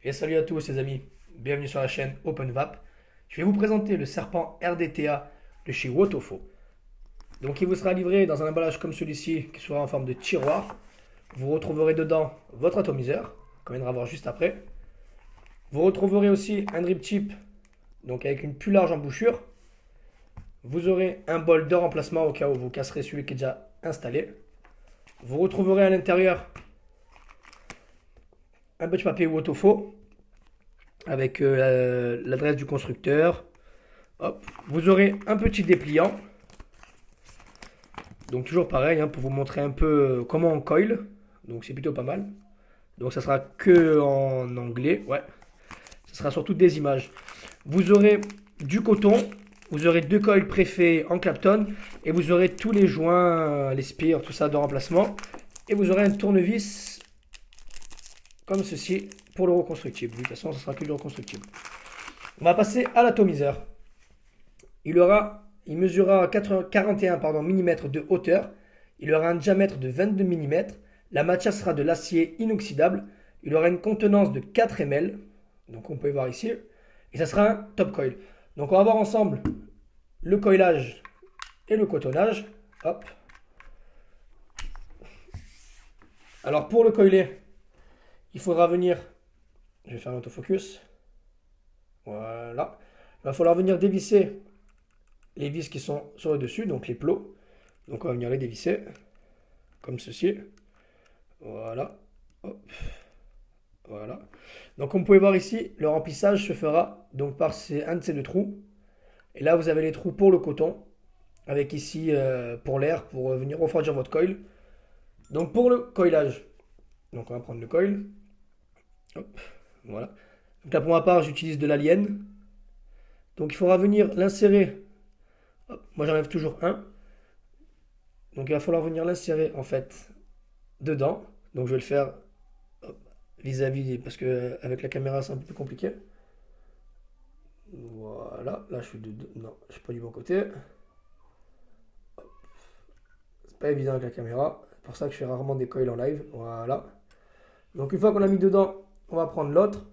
Et salut à tous les amis, bienvenue sur la chaîne OpenVap. Je vais vous présenter le serpent RDTA de chez Wotofo. Donc il vous sera livré dans un emballage comme celui-ci qui sera en forme de tiroir. Vous retrouverez dedans votre atomiseur, qu'on viendra voir juste après. Vous retrouverez aussi un drip tip, donc avec une plus large embouchure. Vous aurez un bol de remplacement au cas où vous casserez celui qui est déjà installé. Vous retrouverez à l'intérieur un petit papier Wotofo avec l'adresse du constructeur. Hop. Vous aurez un petit dépliant. Donc toujours pareil, hein, pour vous montrer un peu comment on coil. Donc c'est plutôt pas mal. Donc ça sera que en anglais. Ouais. Ça sera surtout des images. Vous aurez du coton. Vous aurez deux coils préfaits en Clapton. Et vous aurez tous les joints, les spires, tout ça de remplacement. Et vous aurez un tournevis comme ceci pour le reconstructible. De toute façon, ce sera que du reconstructible. On va passer à l'atomiseur. Il mesurera 41 mm de hauteur. Il aura un diamètre de 22 mm. La matière sera de l'acier inoxydable. Il aura une contenance de 4 ml. Donc on peut voir ici. Et ça sera un top coil. Donc on va voir ensemble le coilage et le cotonnage. Hop. Alors pour le coiler, il faudra venir. Je vais faire l'autofocus. Voilà. Il va falloir venir dévisser les vis qui sont sur le dessus, donc les plots. Donc on va venir les dévisser, comme ceci. Voilà. Hop. Voilà. Donc comme vous pouvez voir ici, le remplissage se fera donc par un de ces deux trous. Et là vous avez les trous pour le coton, avec ici pour l'air, pour venir refroidir votre coil. Donc pour le coilage, donc on va prendre le coil. Hop. Voilà. Donc là pour ma part j'utilise de l'alien. Donc il faudra venir l'insérer. Moi j'enlève toujours un. Donc il va falloir venir l'insérer en fait dedans. Donc je vais le faire vis-à-vis parce que avec la caméra c'est un peu plus compliqué. Voilà, là je suis non, je suis pas du bon côté. C'est pas évident avec la caméra. C'est pour ça que je fais rarement des coils en live. Voilà. Donc une fois qu'on l'a mis dedans, on va prendre l'autre.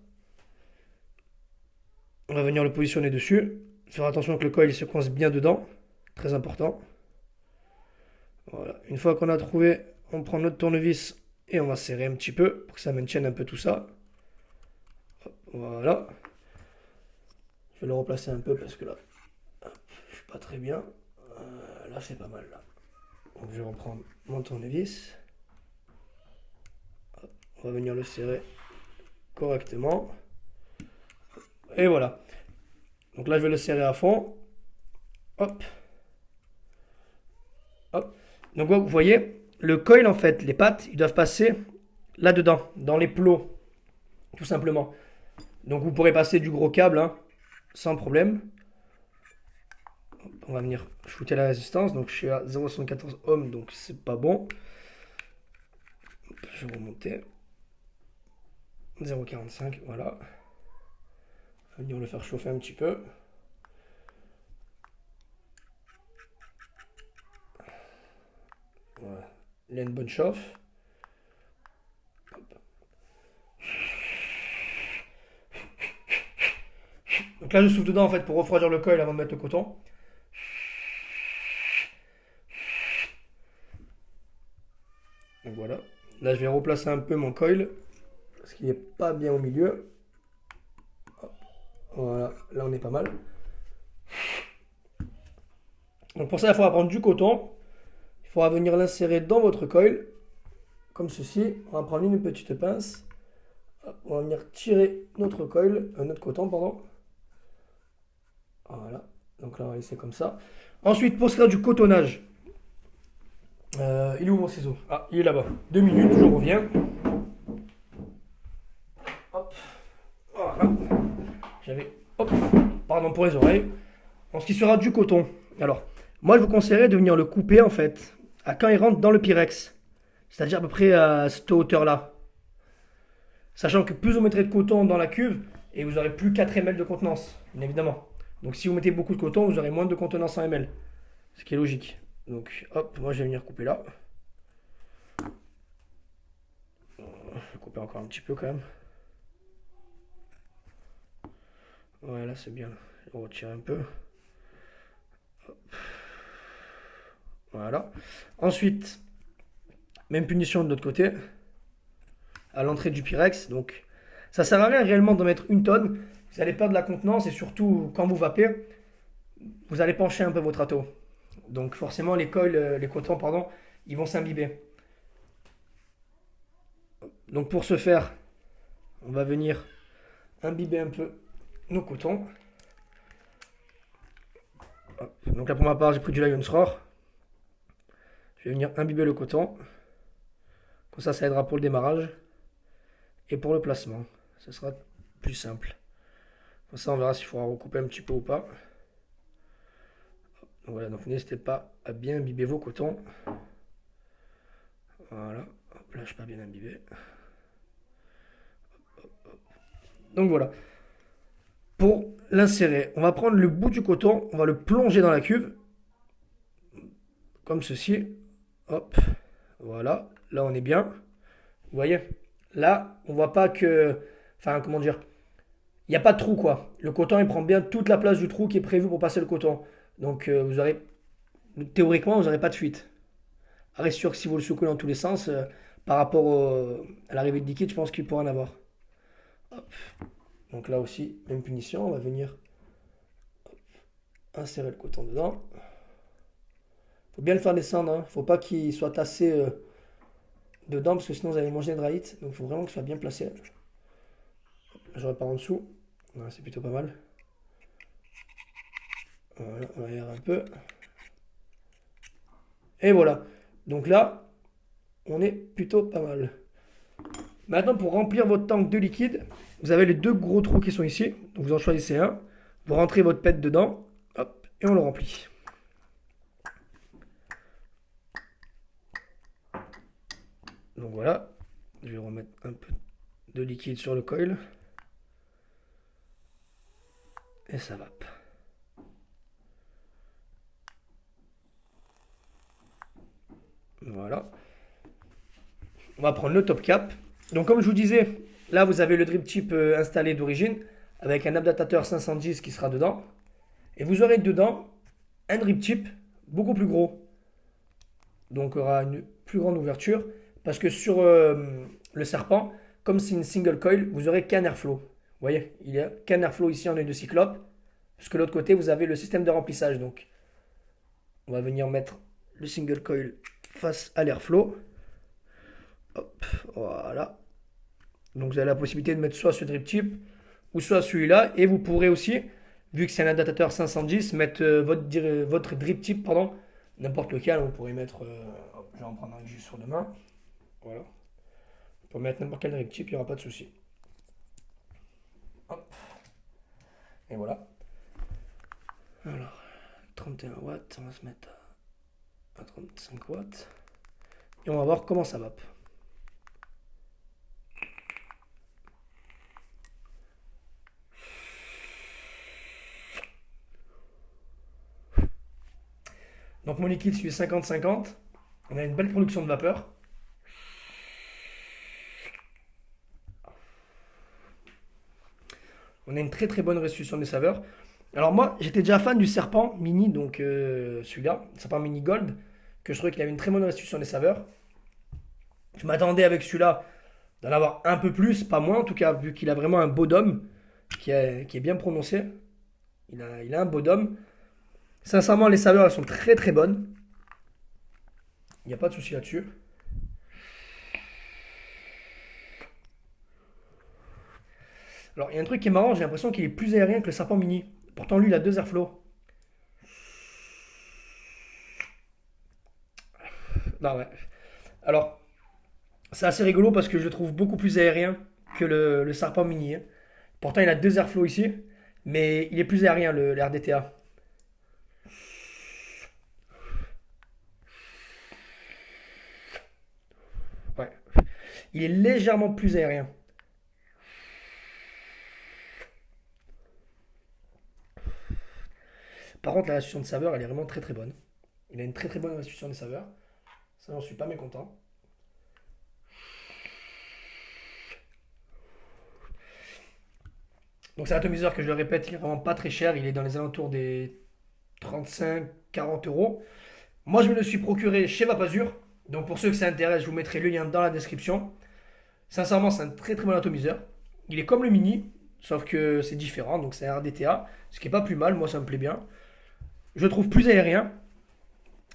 On va venir le positionner dessus. Faire attention que le coil se coince bien dedans. Très important. Voilà. Une fois qu'on a trouvé, on prend notre tournevis et on va serrer un petit peu pour que ça maintienne un peu tout ça. Voilà. Je vais le replacer un peu parce que là, je suis pas très bien. Là, c'est pas mal. Là. Donc, je vais reprendre mon tournevis. On va venir le serrer correctement. Et voilà. Donc là, je vais le serrer à fond. Hop. Hop. Donc, vous voyez, le coil, en fait, les pattes, ils doivent passer là-dedans, dans les plots, tout simplement. Donc, vous pourrez passer du gros câble, hein, sans problème. On va venir shooter la résistance. Donc, je suis à 0,74 ohms, donc c'est pas bon. Je vais remonter. 0,45, voilà. On va venir le faire chauffer un petit peu. Voilà. Il a une bonne chauffe. Donc là, je souffle dedans en fait pour refroidir le coil avant de mettre le coton. Donc voilà. Là, je vais replacer un peu mon coil parce qu'il n'est pas bien au milieu. Hop. Voilà, là on est pas mal. Donc pour ça, il faudra prendre du coton. Il faudra venir l'insérer dans votre coil, comme ceci. On va prendre une petite pince. Hop, on va venir tirer notre coil, notre coton, pardon. Voilà. Donc là, on va laisser comme ça. Ensuite, pour ce qui est du cotonnage, il est où mon ciseau? Ah, il est là-bas. 2 minutes, je reviens. Hop. Voilà. Hop. Pardon pour les oreilles. En ce qui sera du coton. Alors, moi, je vous conseillerais de venir le couper, en fait, à quand il rentre dans le pyrex. C'est-à-dire à peu près à cette hauteur-là. Sachant que plus vous mettrez de coton dans la cuve, et vous aurez plus 4 ml de contenance, bien évidemment. Donc si vous mettez beaucoup de coton, vous aurez moins de contenance en ml. Ce qui est logique. Donc hop, moi je vais venir couper là. Je vais couper encore un petit peu quand même. Ouais, là c'est bien. On retire un peu. Voilà. Ensuite, même punition de l'autre côté, à l'entrée du Pyrex. Donc, ça sert à rien réellement d'en mettre une tonne. Vous allez perdre la contenance et surtout quand vous vapez, vous allez pencher un peu votre râteau. Donc forcément les coils, les cotons, pardon, ils vont s'imbiber. Donc pour ce faire, on va venir imbiber un peu nos cotons. Hop. Donc là pour ma part, j'ai pris du Lion's Roar. Je vais venir imbiber le coton. Comme ça aidera pour le démarrage et pour le placement. Ce sera plus simple. Comme ça, on verra s'il faudra recouper un petit peu ou pas. Donc voilà, donc n'hésitez pas à bien imbiber vos cotons. Voilà, hop, là je suis pas bien imbibé. Donc voilà. Pour l'insérer, on va prendre le bout du coton, on va le plonger dans la cuve. Comme ceci. Hop, voilà. Là on est bien. Vous voyez? Là, on voit pas que... Enfin, comment dire? Il n'y a pas de trou, quoi. Le coton, il prend bien toute la place du trou qui est prévu pour passer le coton. Donc, vous aurez... Théoriquement, vous n'aurez pas de fuite. Après, c'est sûr que si vous le secouez dans tous les sens, par rapport à l'arrivée de liquide, je pense qu'il pourra en avoir. Hop. Donc là aussi, même punition, on va venir insérer le coton dedans. Faut bien le faire descendre, hein. Faut pas qu'il soit tassé dedans, parce que sinon vous allez manger de raït. Donc il faut vraiment qu'il soit bien placé. Je repars en dessous. Ouais, c'est plutôt pas mal. Voilà, on va aérer un peu. Et voilà. Donc là, on est plutôt pas mal. Maintenant, pour remplir votre tank de liquide, vous avez les deux gros trous qui sont ici. Donc vous en choisissez un. Vous rentrez votre pet dedans. Hop, et on le remplit. Donc voilà. Je vais remettre un peu de liquide sur le coil. Et ça va. Voilà. On va prendre le top cap. Donc comme je vous disais, là vous avez le drip tip installé d'origine avec un adaptateur 510 qui sera dedans. Et vous aurez dedans un drip tip beaucoup plus gros. Donc il y aura une plus grande ouverture. Parce que sur le serpent, comme c'est une single coil, vous aurez qu'un airflow. Vous voyez, il y a qu'un airflow ici en œil de cyclope. Parce que de l'autre côté, vous avez le système de remplissage. Donc on va venir mettre le single coil face à l'airflow. Hop, voilà. Donc vous avez la possibilité de mettre soit ce drip tip ou soit celui-là. Et vous pourrez aussi, vu que c'est un adaptateur 510, mettre votre drip tip, pardon, n'importe lequel. Vous pourrez mettre, je vais en prendre un juste sur deux mains. Voilà. Vous pouvez mettre n'importe quel drip tip, il n'y aura pas de souci. Hop. Et voilà. Alors, 31 watts, on va se mettre à 35 watts. Et on va voir comment ça va. Donc mon liquide suit 50-50. On a une belle production de vapeur. On a une très très bonne restitution des saveurs. Alors moi, j'étais déjà fan du serpent mini, donc celui-là, serpent mini gold, que je trouvais qu'il avait une très bonne restitution des saveurs. Je m'attendais avec celui-là d'en avoir un peu plus, pas moins en tout cas, vu qu'il a vraiment un bodum qui est bien prononcé. Il a un bodum. Sincèrement, les saveurs, elles sont très très bonnes. Il n'y a pas de souci là-dessus. Alors, il y a un truc qui est marrant, j'ai l'impression qu'il est plus aérien que le serpent mini. Pourtant, lui, il a deux airflows. Non, ouais. Alors, c'est assez rigolo parce que je le trouve beaucoup plus aérien que le serpent mini, hein. Pourtant, il a deux airflows ici, mais il est plus aérien, le RDTA. Ouais. Il est légèrement plus aérien. Par contre, la restitution de saveur, elle est vraiment très très bonne. Il a une très très bonne restitution des saveurs. Ça, j'en suis pas mécontent. Donc c'est un atomiseur que je le répète, il est vraiment pas très cher. Il est dans les alentours des 35-40 euros. Moi je me le suis procuré chez Vapazur. Donc pour ceux que ça intéresse, je vous mettrai le lien dans la description. Sincèrement, c'est un très très bon atomiseur. Il est comme le mini, sauf que c'est différent. Donc c'est un RDTA, ce qui est pas plus mal. Moi ça me plaît bien. Je le trouve plus aérien.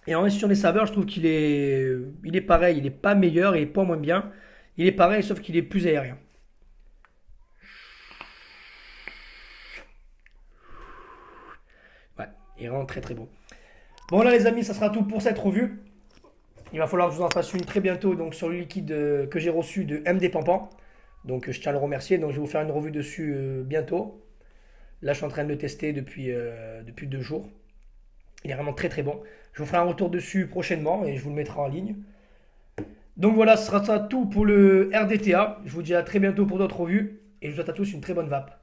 Et en question des saveurs, je trouve il est pareil. Il est pas meilleur, il est pas moins bien. Il est pareil, sauf qu'il est plus aérien. Ouais, il est vraiment très très bon. Bon là les amis, ça sera tout pour cette revue. Il va falloir que je vous en fasse une très bientôt donc sur le liquide que j'ai reçu de MD Pampan. Donc je tiens à le remercier. Donc je vais vous faire une revue dessus bientôt. Là je suis en train de le tester depuis 2 jours. Il est vraiment très très bon. Je vous ferai un retour dessus prochainement et je vous le mettrai en ligne. Donc voilà, ce sera ça tout pour le RDTA. Je vous dis à très bientôt pour d'autres revues et je vous souhaite à tous une très bonne vape.